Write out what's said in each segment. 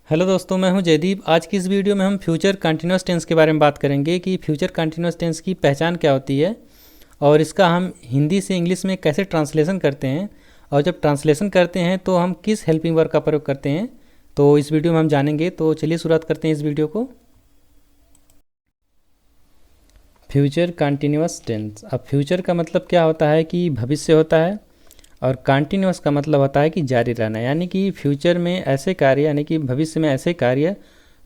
Hello दोस्तों, मैं हूं जयदीप। आज की इस वीडियो में हम फ्यूचर कंटिन्यूस टेंस के बारे में बात करेंगे कि फ्यूचर कंटिन्यूस टेंस की पहचान क्या होती है और इसका हम हिंदी से इंग्लिश में कैसे ट्रांसलेशन करते हैं, और जब ट्रांसलेशन करते हैं तो हम किस हेल्पिंग वर्ब का प्रयोग करते हैं। तो इस वीडियो में हम जानेंगे। तो चलिए शुरुआत करते हैं इस वीडियो को। Future continuous tense. अब फ्यूचर का मतलब क्या होता है कि भविष्य होता है, और कंटिन्यूस का मतलब होता है कि जारी रहना, यानी कि फ्यूचर में ऐसे कार्य, यानी कि भविष्य में ऐसे कार्य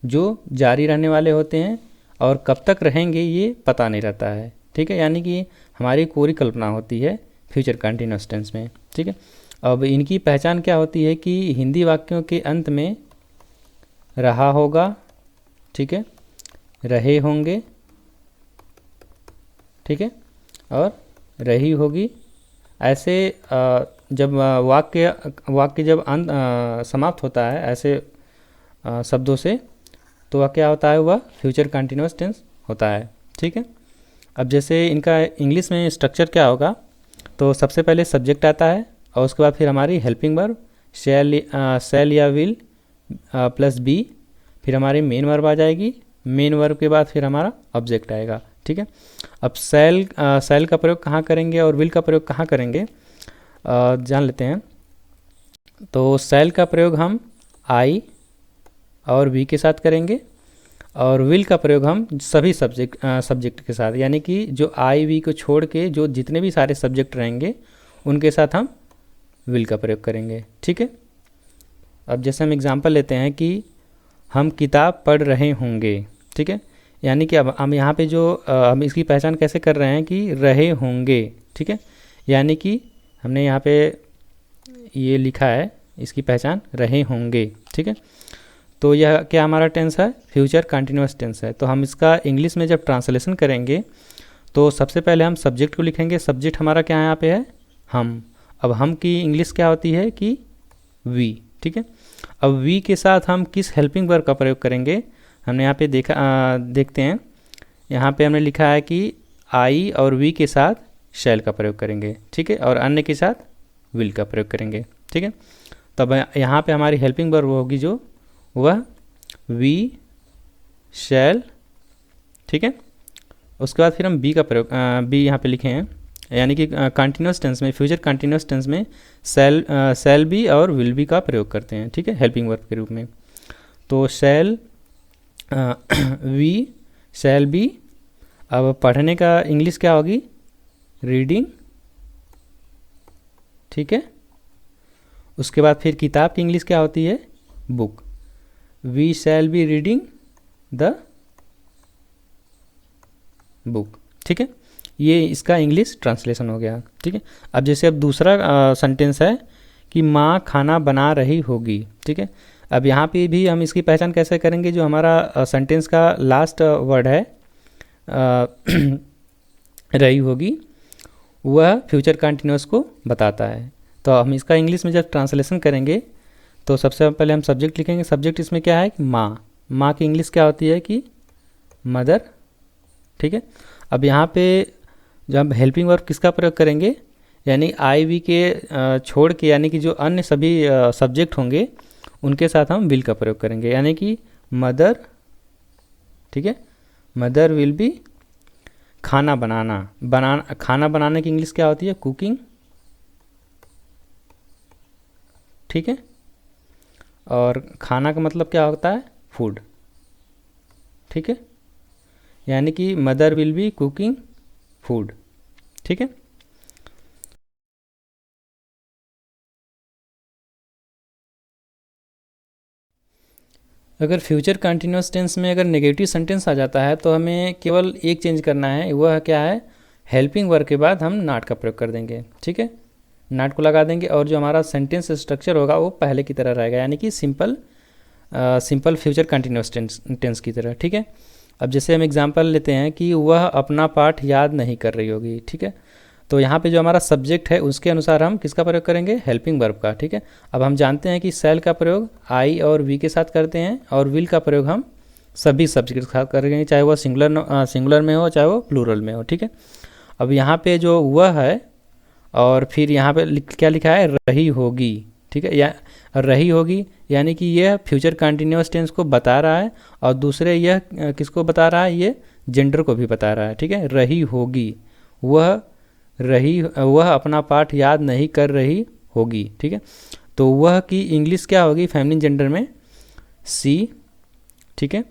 जो जारी रहने वाले होते हैं और कब तक रहेंगे ये पता नहीं रहता है। ठीक है, यानी कि हमारी पूरी कल्पना होती है फ्यूचर कंटिन्यूस टेंस में। ठीक है, अब इनकी पहचान क्या होती है कि हिंदी वाक्यों के अंत में रहा होगा, ठीक है, रहे होंगे, ठीक है, और रही होगी, ऐसे जब वाक्य जब अंत समाप्त होता है ऐसे शब्दों से, तो वह क्या होता है, वह फ्यूचर कंटिन्यूस टेंस होता है। ठीक है, अब जैसे इनका इंग्लिश में स्ट्रक्चर क्या होगा, तो सबसे पहले सब्जेक्ट आता है और उसके बाद फिर हमारी हेल्पिंग वर्ब शैल या विल प्लस बी, फिर हमारी मेन वर्ब आ जाएगी, मेन वर्ब के बाद फिर हमारा ऑब्जेक्ट आएगा। ठीक है, अब सेल का प्रयोग कहाँ करेंगे और विल का प्रयोग कहाँ करेंगे जान लेते हैं। तो सेल का प्रयोग हम आई और वी के साथ करेंगे, और विल का प्रयोग हम सभी सब्जेक्ट के साथ, यानी कि जो आई वी को छोड़ के जो जितने भी सारे सब्जेक्ट रहेंगे उनके साथ हम विल का प्रयोग करेंगे। ठीक है, अब जैसे हम एग्जांपल लेते हैं कि हम किताब पढ़ रहे होंगे। ठीक है, यानी कि अब हम यहाँ पे जो हम इसकी पहचान कैसे कर रहे हैं कि रहे होंगे। ठीक है, यानी कि हमने यहाँ पे ये लिखा है, इसकी पहचान रहे होंगे। ठीक है, तो यह क्या हमारा टेंस है, फ्यूचर कंटिन्यूस टेंस है। तो हम इसका इंग्लिश में जब ट्रांसलेशन करेंगे तो सबसे पहले हम सब्जेक्ट को लिखेंगे। सब्जेक्ट हमारा क्या यहाँ पे है, हम। अब हम की इंग्लिश क्या होती है कि वी। ठीक है, अब वी के साथ हम किस हेल्पिंग वर्ब का प्रयोग करेंगे, हमने यहाँ पे देखते हैं। यहाँ पे हमने लिखा है कि आई और वी के साथ शैल का प्रयोग करेंगे। ठीक है, और अन्य के साथ विल का प्रयोग करेंगे। ठीक है, तब यहाँ पे हमारी हेल्पिंग वर्ब होगी जो वह वी शैल। ठीक है, उसके बाद फिर हम बी का प्रयोग बी यहाँ पे लिखे हैं, यानी कि कंटिन्यूस टेंस में, फ्यूचर कंटिन्यूस टेंस में शैल बी और विल बी का प्रयोग करते हैं। ठीक है, हेल्पिंग वर्ब के रूप में। तो शैल वी शैल बी। अब पढ़ने का इंग्लिश क्या होगी, रीडिंग। ठीक है, उसके बाद फिर किताब की इंग्लिश क्या होती है, book. We shall be reading the book. ठीक है, ये इसका इंग्लिश ट्रांसलेशन हो गया। ठीक है, अब जैसे अब दूसरा सेंटेंस है कि माँ खाना बना रही होगी। ठीक है, अब यहाँ पे भी हम इसकी पहचान कैसे करेंगे, जो हमारा सेंटेंस का लास्ट वर्ड है रही होगी, वह फ्यूचर कंटिन्यूस को बताता है। तो हम इसका इंग्लिश में जब ट्रांसलेशन करेंगे तो सबसे पहले हम सब्जेक्ट लिखेंगे। सब्जेक्ट इसमें क्या है कि माँ। माँ की इंग्लिश क्या होती है कि मदर। ठीक है, अब यहाँ पे जब हेल्पिंग वर्ब किसका प्रयोग करेंगे, यानी आई वी के छोड़ के, यानी कि जो अन्य सभी सब्जेक्ट होंगे उनके साथ हम विल का प्रयोग करेंगे, यानी कि मदर। ठीक है, मदर विल बी खाना बनाने की इंग्लिश क्या होती है, कुकिंग। ठीक है, और खाना का मतलब क्या होता है, फूड। ठीक है, यानी कि mother will be cooking food. ठीक है, अगर फ्यूचर कंटिन्यूस टेंस में अगर नेगेटिव सेंटेंस आ जाता है तो हमें केवल एक चेंज करना है, वह क्या है, हेल्पिंग वर्ब के बाद हम नॉट का प्रयोग कर देंगे। ठीक है, नॉट को लगा देंगे और जो हमारा सेंटेंस स्ट्रक्चर होगा वो पहले की तरह रहेगा, यानी कि सिंपल फ्यूचर कंटिन्यूस टेंस की तरह। ठीक है, अब जैसे हम एग्जांपल लेते हैं कि वह अपना पाठ याद नहीं कर रही होगी। ठीक है, तो यहाँ पे जो हमारा सब्जेक्ट है उसके अनुसार हम किसका प्रयोग करेंगे, हेल्पिंग वर्ब का। ठीक है, अब हम जानते हैं कि शैल का प्रयोग आई और वी के साथ करते हैं, और विल का प्रयोग हम सभी सब्जेक्ट के साथ करेंगे, चाहे वह सिंगुलर में हो चाहे वो प्लूरल में हो। ठीक है, अब यहाँ पे जो वह है और फिर यहाँ पे क्या लिखा है, रही होगी। ठीक है, या और रही होगी यानी कि यह फ्यूचर कंटिन्यूअस टेंस को बता रहा है, और दूसरे यह किसको बता रहा है, ये जेंडर को भी बता रहा है। ठीक है, रही होगी, वह अपना पाठ याद नहीं कर रही होगी। ठीक है, तो वह की इंग्लिश क्या होगी फेमिनिन जेंडर में, सी। ठीक है,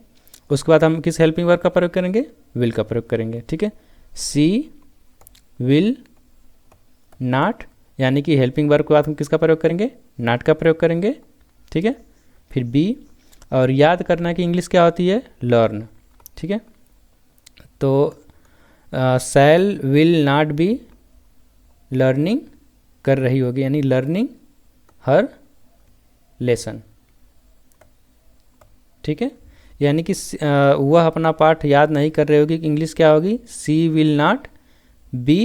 उसके बाद हम किस हेल्पिंग वर्ब का प्रयोग करेंगे, विल का प्रयोग करेंगे। ठीक है, सी विल नॉट, यानी कि हेल्पिंग वर्ब के बाद हम किसका प्रयोग करेंगे, नॉट का प्रयोग करेंगे। ठीक है, फिर बी, और याद करना की इंग्लिश क्या होती है, लर्न। ठीक है, तो शैल विल नॉट बी लर्निंग कर रही होगी, यानी लर्निंग हर लेसन। ठीक है, यानी कि वह अपना पाठ याद नहीं कर रही होगी, इंग्लिश क्या होगी, सी विल नॉट बी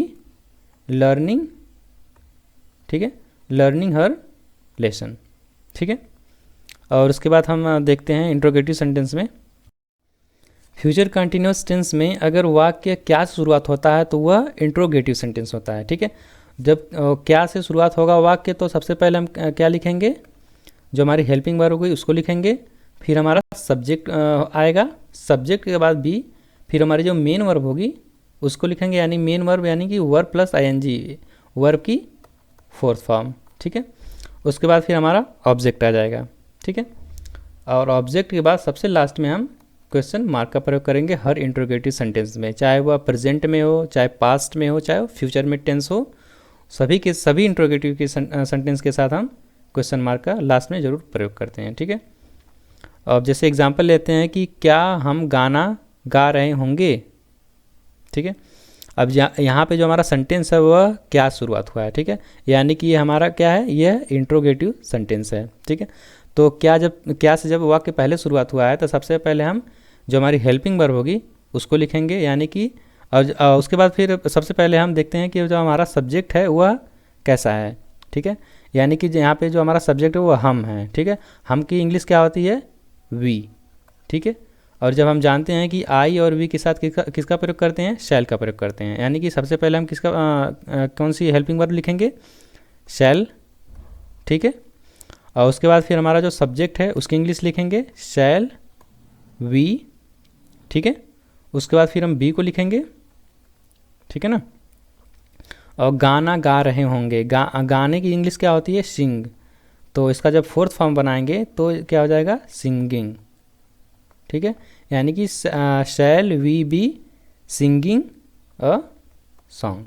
लर्निंग। ठीक है, लर्निंग हर लेसन। ठीक है, और उसके बाद हम देखते हैं इंट्रोगेटिव सेंटेंस में। फ्यूचर कंटिन्यूअस टेंस में अगर वाक्य क्या से शुरुआत होता है तो वह इंट्रोगेटिव सेंटेंस होता है। ठीक है, जब क्या से शुरुआत होगा वाक्य तो सबसे पहले हम क्या लिखेंगे, जो हमारी हेल्पिंग वर्ब होगी उसको लिखेंगे, फिर हमारा सब्जेक्ट आएगा, सब्जेक्ट के बाद बी, फिर हमारी जो मेन वर्ब होगी उसको लिखेंगे, यानी मेन वर्ब यानी कि वर्ब प्लस आईएनजी, वर्ब की फोर्थ फॉर्म। ठीक है, उसके बाद फिर हमारा ऑब्जेक्ट आ जाएगा। ठीक है, और ऑब्जेक्ट के बाद सबसे लास्ट में हम क्वेश्चन मार्क का प्रयोग करेंगे हर इंट्रोगेटिव सेंटेंस में, चाहे वह प्रेजेंट में हो, चाहे पास्ट में हो, चाहे फ्यूचर में टेंस हो, सभी इंट्रोगेटिव के सेंटेंस के साथ हम क्वेश्चन मार्क का लास्ट में ज़रूर प्रयोग करते हैं। ठीक है, अब जैसे एग्जांपल लेते हैं कि क्या हम गाना गा रहे होंगे। ठीक है, अब यहाँ पे जो हमारा सेंटेंस है वह क्या शुरुआत हुआ है। ठीक है, यानी कि ये हमारा क्या है, यह इंट्रोगेटिव सेंटेंस है। ठीक है, तो क्या से जब वाक्य पहले शुरुआत हुआ है तो सबसे पहले हम जो हमारी हेल्पिंग वर्ब होगी उसको लिखेंगे, यानी कि और उसके बाद फिर सबसे पहले हम देखते हैं कि जो हमारा सब्जेक्ट है वह कैसा है। ठीक है, यानी कि यहाँ पे जो हमारा सब्जेक्ट है वो हम है। ठीक है, हम की इंग्लिश क्या होती है, वी। ठीक है, और जब हम जानते हैं कि आई और वी के साथ किसका प्रयोग करते हैं, शैल का प्रयोग करते हैं, यानी कि सबसे पहले हम कौन सी हेल्पिंग वर्ब लिखेंगे, शैल। ठीक है, और उसके बाद फिर हमारा जो सब्जेक्ट है उसकी इंग्लिश लिखेंगे शैल वी। ठीक है, उसके बाद फिर हम बी को लिखेंगे। ठीक है ना, और गाना गा रहे होंगे, गाने की इंग्लिश क्या होती है, सिंग, तो इसका जब फोर्थ फॉर्म बनाएंगे तो क्या हो जाएगा, सिंगिंग। ठीक है, यानी कि shall we be singing a song.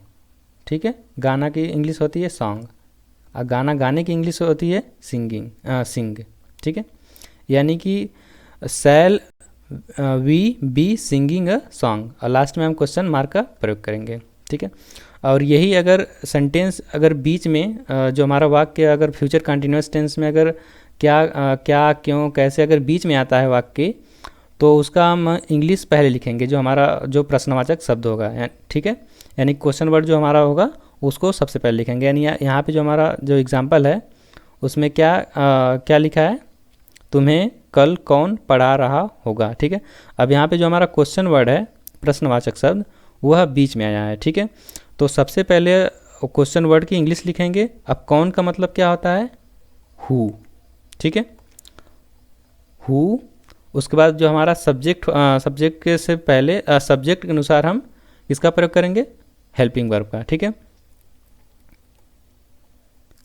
ठीक है, गाना की इंग्लिश होती है सॉन्ग, और गाना गाने की इंग्लिश होती है सिंग। ठीक है, यानी कि shall we be singing a song, और लास्ट में हम क्वेश्चन मार्क का प्रयोग करेंगे। ठीक है, और यही अगर सेंटेंस अगर बीच में जो हमारा वाक्य अगर फ्यूचर कंटिन्यूअस टेंस में अगर क्या क्यों कैसे अगर बीच में आता है वाक्य, तो उसका हम इंग्लिश पहले लिखेंगे, जो हमारा जो प्रश्नवाचक शब्द होगा। ठीक है, यानी क्वेश्चन वर्ड जो हमारा होगा उसको सबसे पहले लिखेंगे। यानी यहाँ पे जो हमारा जो एग्जांपल है उसमें क्या लिखा है, तुम्हें कल कौन पढ़ा रहा होगा। ठीक है, अब यहाँ पे जो हमारा क्वेश्चन वर्ड है प्रश्नवाचक शब्द वह बीच में आया है। ठीक है, तो सबसे पहले क्वेश्चन वर्ड की इंग्लिश लिखेंगे। अब कौन का मतलब क्या होता है, हु। ठीक है, हु। उसके बाद जो हमारा सब्जेक्ट के से पहले सब्जेक्ट के अनुसार हम किसका प्रयोग करेंगे, हेल्पिंग वर्ब का। ठीक है,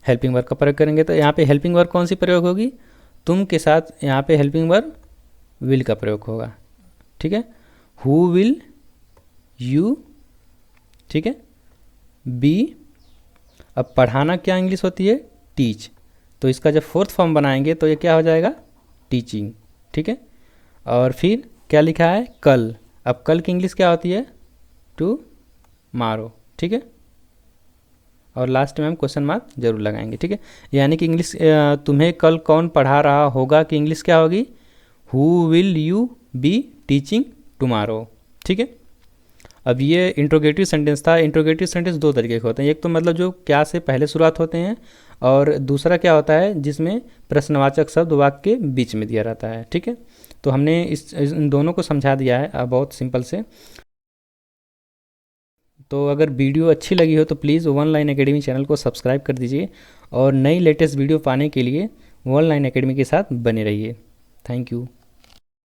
हेल्पिंग वर्ब का प्रयोग करेंगे, तो यहाँ पे हेल्पिंग वर्ब कौन सी प्रयोग होगी, तुम के साथ यहाँ पे हेल्पिंग वर्ब विल का प्रयोग होगा। ठीक है, हु विल यू। ठीक है, बी। अब पढ़ाना क्या इंग्लिश होती है, टीच, तो इसका जब फोर्थ फॉर्म बनाएंगे तो ये क्या हो जाएगा, टीचिंग। ठीक है, और फिर क्या लिखा है, कल, अब कल की इंग्लिश क्या होती है, टू मारो। ठीक है, और लास्ट में हम क्वेश्चन मार्क जरूर लगाएंगे। ठीक है, यानी कि इंग्लिश तुम्हें कल कौन पढ़ा रहा होगा कि इंग्लिश क्या होगी, who will you be teaching tomorrow. ठीक है, अब ये इंट्रोगेटिव सेंटेंस था। इंट्रोगेटिव सेंटेंस दो तरीके के होते हैं, एक तो मतलब जो क्या से पहले शुरुआत होते हैं, और दूसरा क्या होता है जिसमें प्रश्नवाचक शब्द वाक्य के बीच में दिया रहता है। ठीक है, तो हमने इन दोनों को समझा दिया है बहुत सिंपल से। तो अगर वीडियो अच्छी लगी हो तो please one line academy channel को सब्सक्राइब कर दीजिए, और नई लेटेस्ट वीडियो पाने के लिए वर्ल्ड लाइन एकेडमी के साथ बने रहिए। Thank you.